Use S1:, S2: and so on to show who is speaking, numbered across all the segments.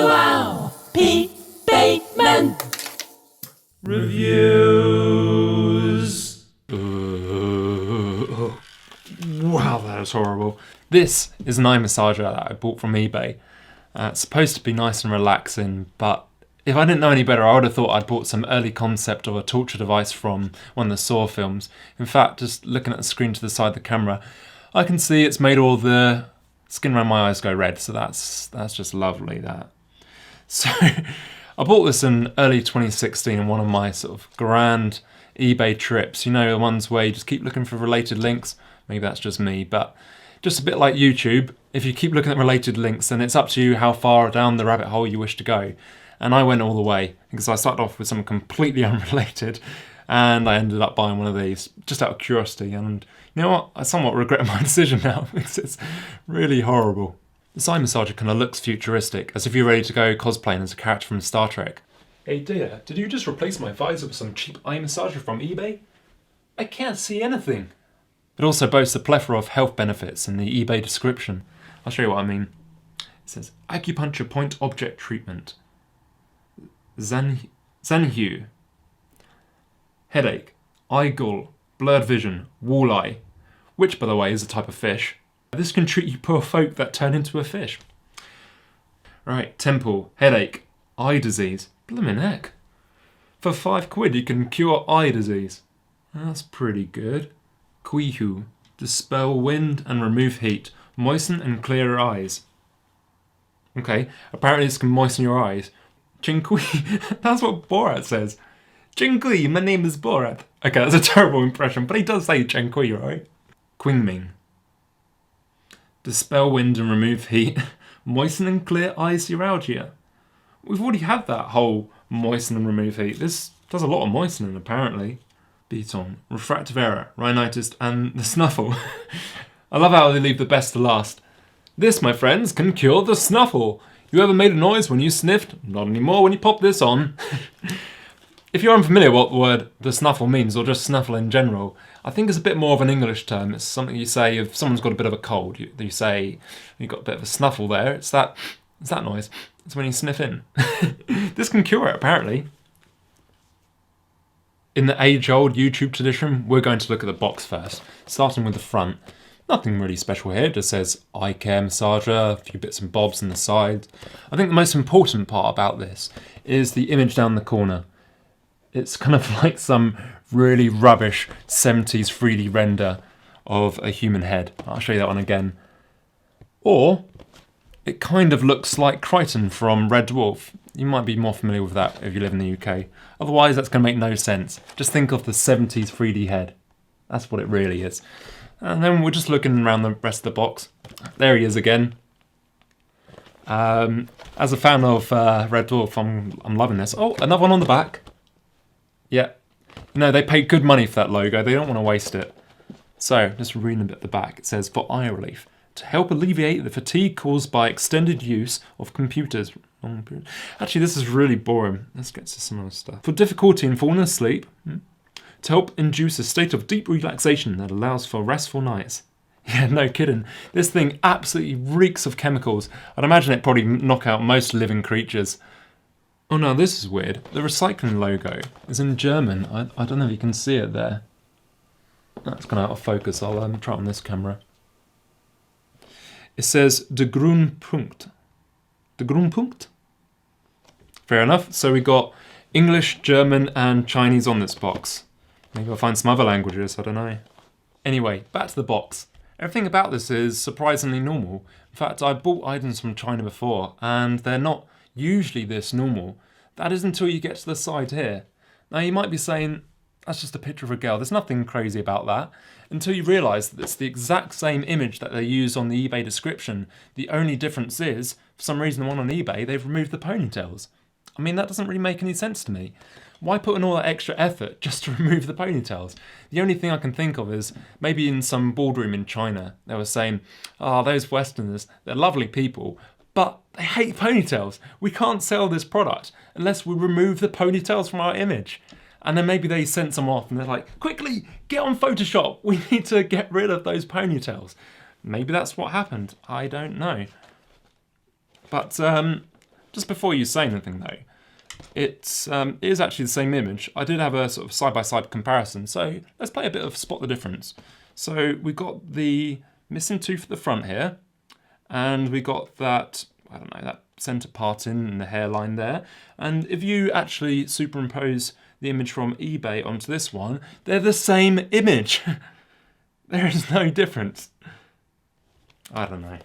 S1: wow. P. Bateman.
S2: Reviews. Wow, that is horrible. This is an eye massager that I bought from eBay. It's supposed to be nice and relaxing, but if I didn't know any better, I would have thought I'd bought some early concept of a torture device from one of the Saw films. In fact, just looking at the screen to the side of the camera, I can see it's made all the skin around my eyes go red, so that's just lovely, that. So, I bought this in early 2016 in one of my sort of grand eBay trips. You know, the ones where you just keep looking for related links. Maybe that's just me, but just a bit like YouTube. If you keep looking at related links, then it's up to you how far down the rabbit hole you wish to go. And I went all the way, because I started off with something completely unrelated, and I ended up buying one of these, just out of curiosity. And you know what? I somewhat regret my decision now, because it's really horrible. This eye massager kind of looks futuristic, as if you're ready to go cosplaying as a character from Star Trek. Hey dear, did you just replace my visor with some cheap eye massager from eBay? I can't see anything. It also boasts a plethora of health benefits in the eBay description. I'll show you what I mean. It says, acupuncture point object treatment. Zanhu. Headache. Eye gall. Blurred vision. Walleye. Which, by the way, is a type of fish. This can treat you poor folk that turn into a fish. Right, temple. Headache. Eye disease. Blimmin' heck. For £5 you can cure eye disease. That's pretty good. Quihu. Dispel wind and remove heat. Moisten and clear eyes. Okay, apparently this can moisten your eyes. Chinkui. That's what Borat says. Chinkui, my name is Borat. Okay, that's a terrible impression, but he does say Chinkui, right? Qingming. Dispel wind and remove heat. Moisten and clear eyes neuralgia. We've already had that whole moisten and remove heat. This does a lot of moistening, apparently. Beton. Refractive error. Rhinitis and the snuffle. I love how they leave the best to last. This, my friends, can cure the snuffle. You ever made a noise when you sniffed? Not anymore when you pop this on. If you're unfamiliar what the word the snuffle means, or just snuffle in general, I think it's a bit more of an English term. It's something you say if someone's got a bit of a cold. You say, you've got a bit of a snuffle there. It's that noise. It's when you sniff in. This can cure it, apparently. In the age-old YouTube tradition, we're going to look at the box first, starting with the front. Nothing really special here, it just says eye care massager, a few bits and bobs on the side. I think the most important part about this is the image down the corner. It's kind of like some really rubbish 70s 3D render of a human head. I'll show you that one again. Or, it kind of looks like Crichton from Red Dwarf. You might be more familiar with that if you live in the UK. Otherwise, that's going to make no sense. Just think of the 70s 3D head. That's what it really is. And then we're just looking around the rest of the box. There he is again. As a fan of Red Dwarf, I'm loving this. Oh, another one on the back. Yeah. You know, they paid good money for that logo. They don't want to waste it. So, just reading a bit at the back. It says, for eye relief. To help alleviate the fatigue caused by extended use of computers. Actually, this is really boring. Let's get to some other stuff. For difficulty in falling asleep. To help induce a state of deep relaxation that allows for restful nights. Yeah, no kidding. This thing absolutely reeks of chemicals. I'd imagine it probably knock out most living creatures. Oh no, this is weird. The recycling logo is in German. I don't know if you can see it there. That's gone out of focus. I'll try it on this camera. It says De Grünpunkt. De Grünpunkt? Fair enough. So we got English, German and Chinese on this box. Maybe I'll find some other languages, I don't know. Anyway, back to the box. Everything about this is surprisingly normal. In fact, I bought items from China before, and they're not usually this normal. That is until you get to the side here. Now you might be saying, that's just a picture of a girl, there's nothing crazy about that. Until you realise that it's the exact same image that they use on the eBay description. The only difference is, for some reason the one on eBay, they've removed the ponytails. I mean, that doesn't really make any sense to me. Why put in all that extra effort just to remove the ponytails? The only thing I can think of is maybe in some boardroom in China, they were saying, oh, those Westerners, they're lovely people, but they hate ponytails. We can't sell this product unless we remove the ponytails from our image. And then maybe they sent some off and they're like, quickly, get on Photoshop. We need to get rid of those ponytails. Maybe that's what happened. I don't know. But just before you say anything though, it is actually the same image. I did have a sort of side-by-side comparison, so let's play a bit of spot the difference. So we've got the missing tooth at the front here, and we got that, I don't know, that centre part in the hairline there. And if you actually superimpose the image from eBay onto this one, they're the same image. There is no difference. I don't know.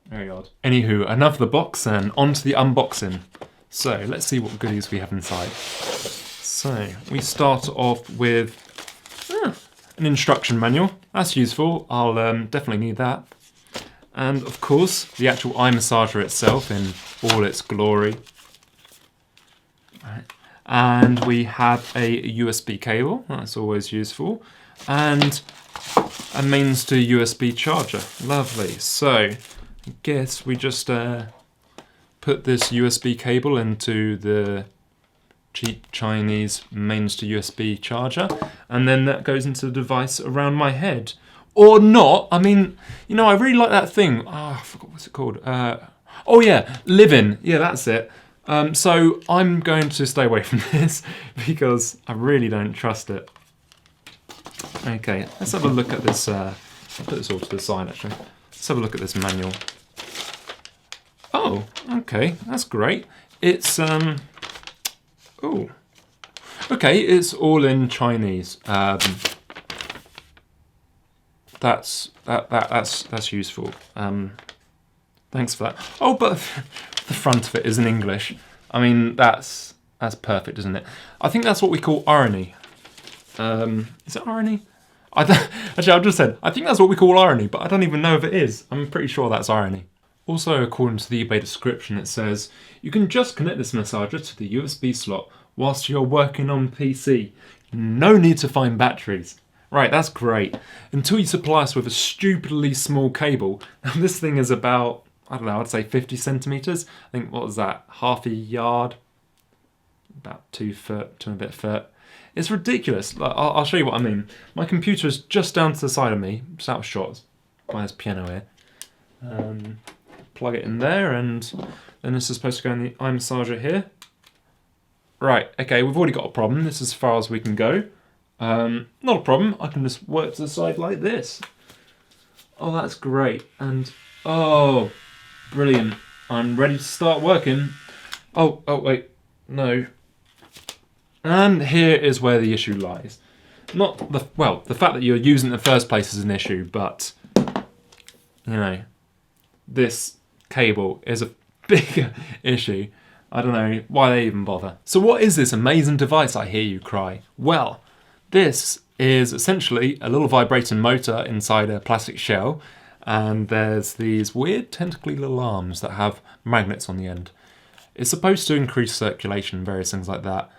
S2: Very odd. Anywho, enough of the box and on to the unboxing. So let's see what goodies we have inside. So we start off with an instruction manual. That's useful. I'll definitely need that. And of course, the actual eye massager itself in all its glory. Right. And we have a USB cable. That's always useful. And a mains to USB charger. Lovely. So I guess we just put this USB cable into the cheap Chinese mains to USB charger, and then that goes into the device around my head. Or not. I mean, you know, I really like that thing. I forgot what's it called. Oh yeah, Living. Yeah, that's it. So I'm going to stay away from this because I really don't trust it. Okay, let's have a look at this. I'll put this all to the side actually. Let's have a look at this manual. Oh, okay, that's great. It's oh, okay, it's all in Chinese. That's useful. Thanks for that. Oh, but the front of it is in English. I mean, that's perfect, isn't it? I think that's what we call irony. Is it irony? Actually, I just said I think that's what we call irony, but I don't even know if it is. I'm pretty sure that's irony. Also, according to the eBay description, it says, you can just connect this massager to the USB slot whilst you're working on PC. No need to find batteries. Right, that's great. Until you supply us with a stupidly small cable, and this thing is about, I don't know, I'd say 50 centimetres. I think, what was that, half a yard? About 2 foot, 2 and a bit foot. It's ridiculous. I'll show you what I mean. My computer is just down to the side of me, just out of shot by this piano here. Plug it in there, and then this is supposed to go in the eye massager here. Right, okay, we've already got a problem. This is as far as we can go. Not a problem. I can just work to the side like this. Oh, that's great. And, oh, brilliant. I'm ready to start working. Oh, wait, no. And here is where the issue lies. Not the, well, the fact that you're using it in the first place is an issue, but, you know, this cable is a bigger issue. I don't know why they even bother. So what is this amazing device, I hear you cry? Well, this is essentially a little vibrating motor inside a plastic shell, and there's these weird tentacly little arms that have magnets on the end. It's supposed to increase circulation, various things like that.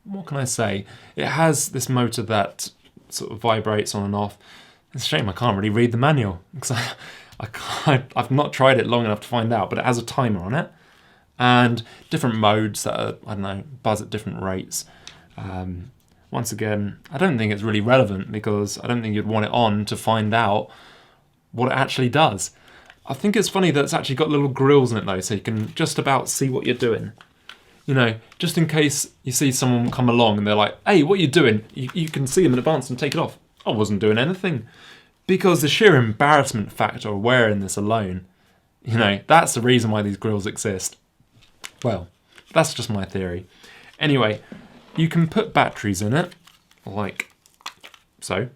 S2: What can I say? It has this motor that sort of vibrates on and off. It's a shame I can't really read the manual, because I've not tried it long enough to find out, but it has a timer on it. And different modes that are, I don't know, buzz at different rates. Once again, I don't think it's really relevant because I don't think you'd want it on to find out what it actually does. I think it's funny that it's actually got little grills in it though, so you can just about see what you're doing. You know, just in case you see someone come along and they're like, hey, what are you doing? You can see them in advance and take it off. I wasn't doing anything. Because the sheer embarrassment factor of wearing this alone, you know, that's the reason why these grills exist. Well, that's just my theory. Anyway, you can put batteries in it, like so.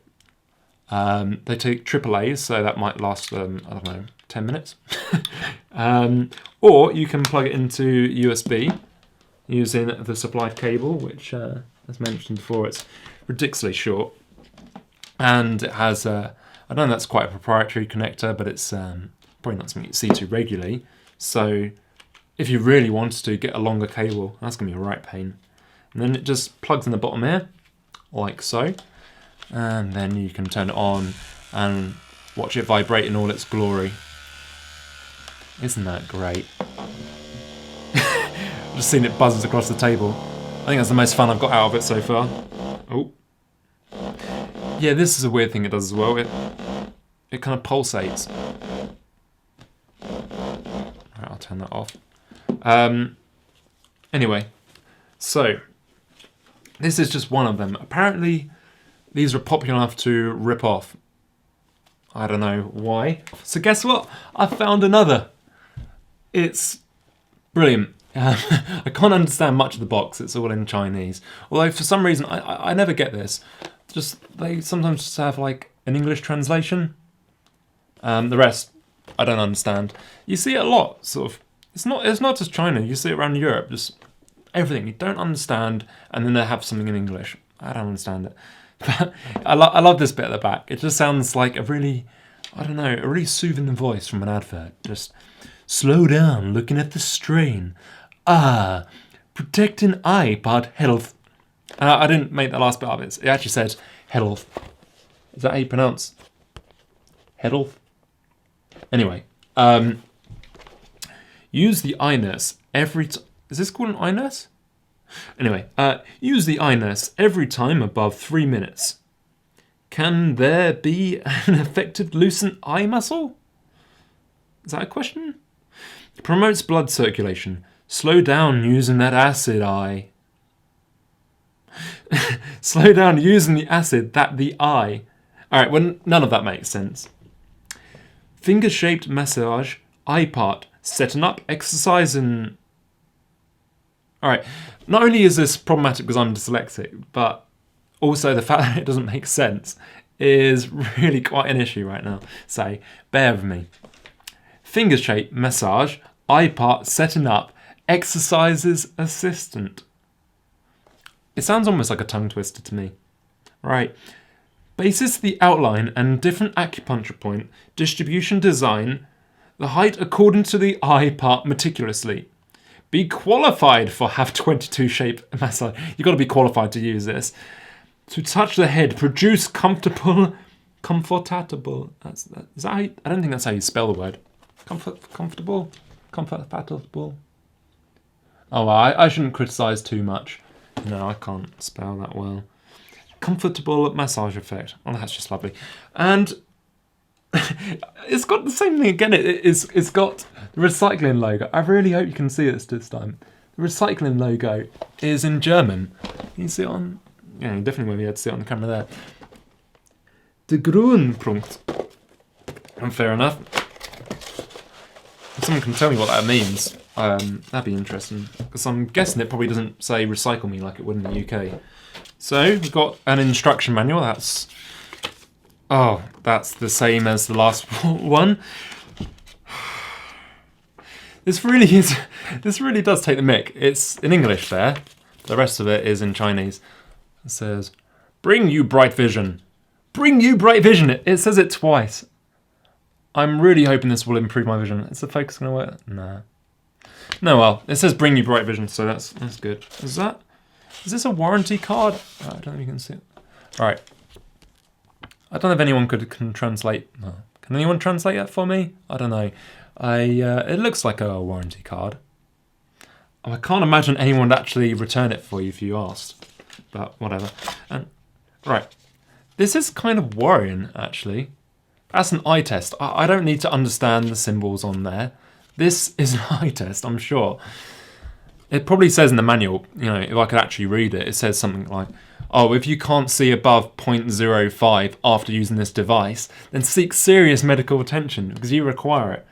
S2: They take AAAs, so that might last, I don't know, 10 minutes. Or you can plug it into USB using the supplied cable, which, as mentioned before, it's ridiculously short. And it has, I don't know, that's quite a proprietary connector, but it's probably not something you see too regularly. So if you really wanted to get a longer cable, that's going to be a right pain. And then it just plugs in the bottom here, like so. And then you can turn it on and watch it vibrate in all its glory. Isn't that great? I've just seen it buzzes across the table. I think that's the most fun I've got out of it so far. Oh. Yeah, this is a weird thing it does as well. It kind of pulsates. Alright, I'll turn that off. Anyway, so this is just one of them. Apparently, these are popular enough to rip off. I don't know why. So guess what? I found another. It's brilliant. I can't understand much of the box. It's all in Chinese. Although for some reason, I never get this. They sometimes just have like an English translation. The rest, I don't understand. You see it a lot, sort of. It's not just China. You see it around Europe. Just everything you don't understand, and then they have something in English. I don't understand it. But I love this bit at the back. It just sounds like a really soothing voice from an advert. Just slow down, looking at the strain. Protecting iPod health. I didn't make the last bit of it. It actually says health. Is that how you pronounce health? Anyway, use the iNurse every time. Is this called an iNurse? Anyway, use the iNurse every time above 3 minutes. Can there be an effective loosened eye muscle? Is that a question? Promotes blood circulation. Slow down using that acid eye. Slow down using the acid that the eye. Alright, well, none of that makes sense. Finger-shaped massage, eye part, setting up, exercising. Alright, not only is this problematic because I'm dyslexic, but also the fact that it doesn't make sense is really quite an issue right now. So, bear with me. Finger-shaped massage, eye part, setting up, exercises assistant. It sounds almost like a tongue twister to me. Right. Basis the outline and different acupuncture point, distribution design, the height according to the eye part meticulously. Be qualified for have 22 shape massage. You've got to be qualified to use this. To touch the head, produce comfortable. Is that how you, I don't think that's how you spell the word. Comfortable. Oh, well, I shouldn't criticise too much. No, I can't spell that well. Comfortable massage effect. Oh, that's just lovely. And it's got the same thing again. It's got the recycling logo. I really hope you can see this time. The recycling logo is in German. Can you see it on? Yeah, you definitely won't be able to see it on the camera there. De Grünpunkt. And fair enough. If someone can tell me what that means, that'd be interesting. Because I'm guessing it probably doesn't say recycle me like it would in the UK. So, we've got an instruction manual. That's the same as the last one. This really does take the mick. It's in English there. The rest of it is in Chinese. It says, bring you bright vision. Bring you bright vision. It says it twice. I'm really hoping this will improve my vision. Is the focus going to work? Nah. No, well, it says bring you bright vision, so that's good. Is this a warranty card? Oh, I don't know if you can see it. All right. I don't know if anyone can translate. No. Can anyone translate that for me? I don't know. It looks like a warranty card. I can't imagine anyone would actually return it for you if you asked. But whatever. And right. This is kind of worrying, actually. That's an eye test. I don't need to understand the symbols on there. This is an eye test, I'm sure. It probably says in the manual, if I could actually read it, it says something like, oh, if you can't see above 0.05 after using this device, then seek serious medical attention because you require it.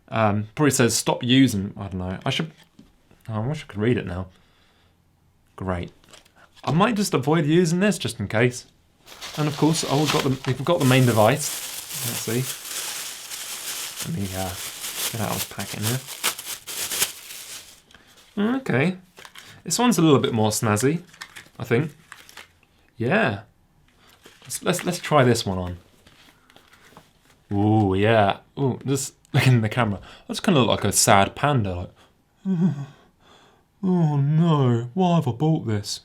S2: Probably says stop using, I don't know. I wish I could read it now. Great. I might just avoid using this just in case. And of course, we've got the main device. Let's see. Let me get out of the packet here. Okay. This one's a little bit more snazzy, I think. Yeah. Let's try this one on. Ooh, yeah. Ooh, just looking in the camera. I just kind of look like a sad panda. Like, oh no, why have I bought this?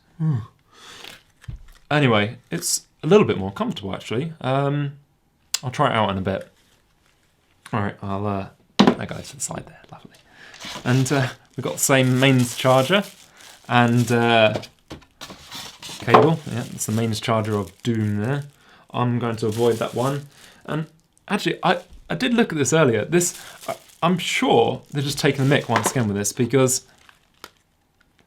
S2: Anyway, it's a little bit more comfortable actually. I'll try it out in a bit. All right, that goes to the side there, lovely. And we've got the same mains charger and cable. Yeah, it's the mains charger of Doom there. I'm going to avoid that one. And actually, I did look at this earlier. I'm sure they're just taking the mick once again with this because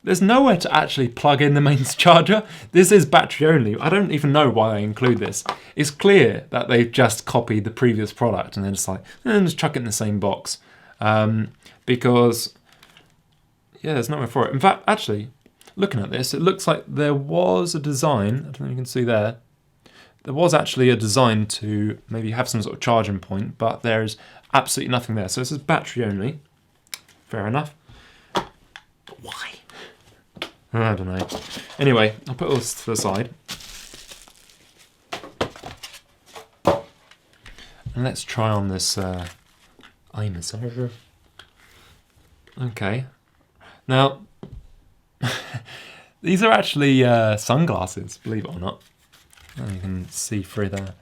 S2: there's nowhere to actually plug in the mains charger. This is battery only. I don't even know why they include this. It's clear that they've just copied the previous product and then just like, just chuck it in the same box. Because, yeah, there's nowhere for it. In fact, actually, looking at this, it looks like there was a design, I don't know if you can see there, there was actually a design to maybe have some sort of charging point, but there's absolutely nothing there. So this is battery only. Fair enough. But why? I don't know. Anyway, I'll put all this to the side. And let's try on this eye massager. Okay. Now, these are actually sunglasses, believe it or not. You can see through there.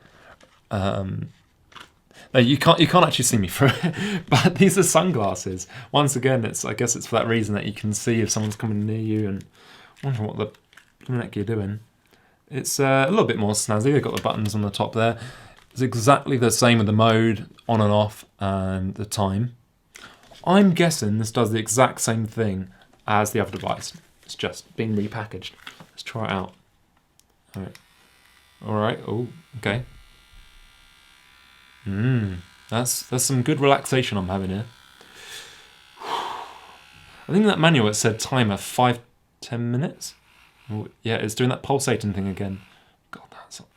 S2: No, you can't actually see me through it, but these are sunglasses. Once again, I guess it's for that reason that you can see if someone's coming near you and wondering what the heck you're doing. It's a little bit more snazzy. They've got the buttons on the top there. It's exactly the same with the mode, on and off, and the time. I'm guessing this does the exact same thing as the other device. It's just been repackaged. Let's try it out. All right. Oh, okay. That's some good relaxation I'm having here. I think that manual it said timer 5-10 minutes. Oh, yeah, it's doing that pulsating thing again. God,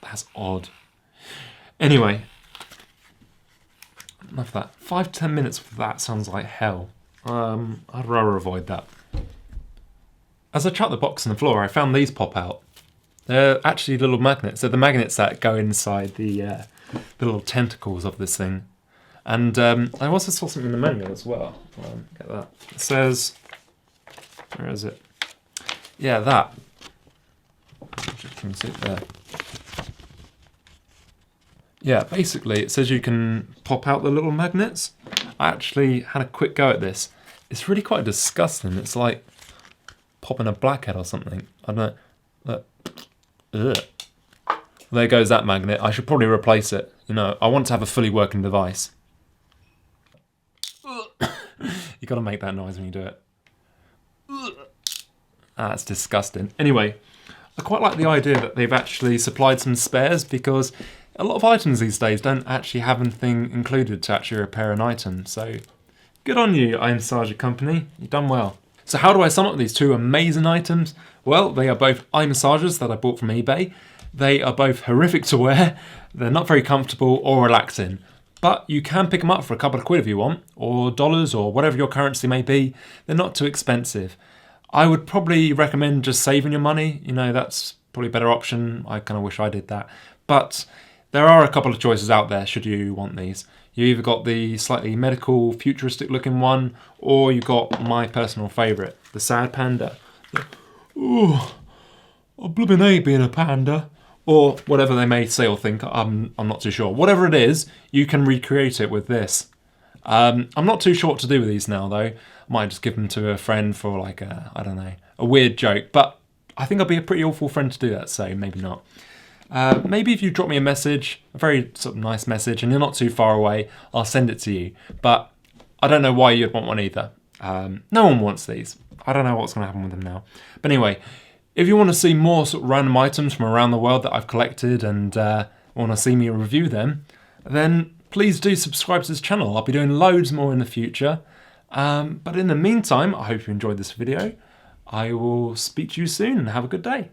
S2: that's odd. Anyway, enough of that. 5-10 minutes of that sounds like hell. I'd rather avoid that. As I chucked the box on the floor, I found these pop out. They're actually little magnets. They're the magnets that go inside the little tentacles of this thing. And I also saw something in the manual as well. Get that. It says, where is it? Yeah, that. You can see it there. Yeah, basically it says you can pop out the little magnets. I actually had a quick go at this. It's really quite disgusting. It's like popping a blackhead or something. I don't know. Look. Ugh. There goes that magnet. I should probably replace it. You know, I want to have a fully working device. You got to make that noise when you do it. That's disgusting. Anyway, I quite like the idea that they've actually supplied some spares because a lot of items these days don't actually have anything included to actually repair an item. So good on you, eye massager company. You've done well. So how do I sum up these two amazing items? Well, they are both eye massagers that I bought from eBay. They are both horrific to wear. They're not very comfortable or relaxing. But you can pick them up for a couple of quid if you want, or dollars, or whatever your currency may be. They're not too expensive. I would probably recommend just saving your money. You know, that's probably a better option. I kind of wish I did that. But there are a couple of choices out there should you want these. You either got the slightly medical, futuristic looking one, or you got my personal favourite, the sad panda. Ooh, a blooming A being a panda. Or whatever they may say or think, I'm not too sure. Whatever it is, you can recreate it with this. I'm not too sure what to do with these now though. I might just give them to a friend for like I don't know, a weird joke. But I think I'd be a pretty awful friend to do that, so maybe not. Maybe if you drop me a message, a very sort of nice message, and you're not too far away, I'll send it to you. But I don't know why you'd want one either. No one wants these. I don't know what's going to happen with them now. But anyway, if you want to see more sort of random items from around the world that I've collected and want to see me review them, then please do subscribe to this channel. I'll be doing loads more in the future. But in the meantime, I hope you enjoyed this video. I will speak to you soon and have a good day.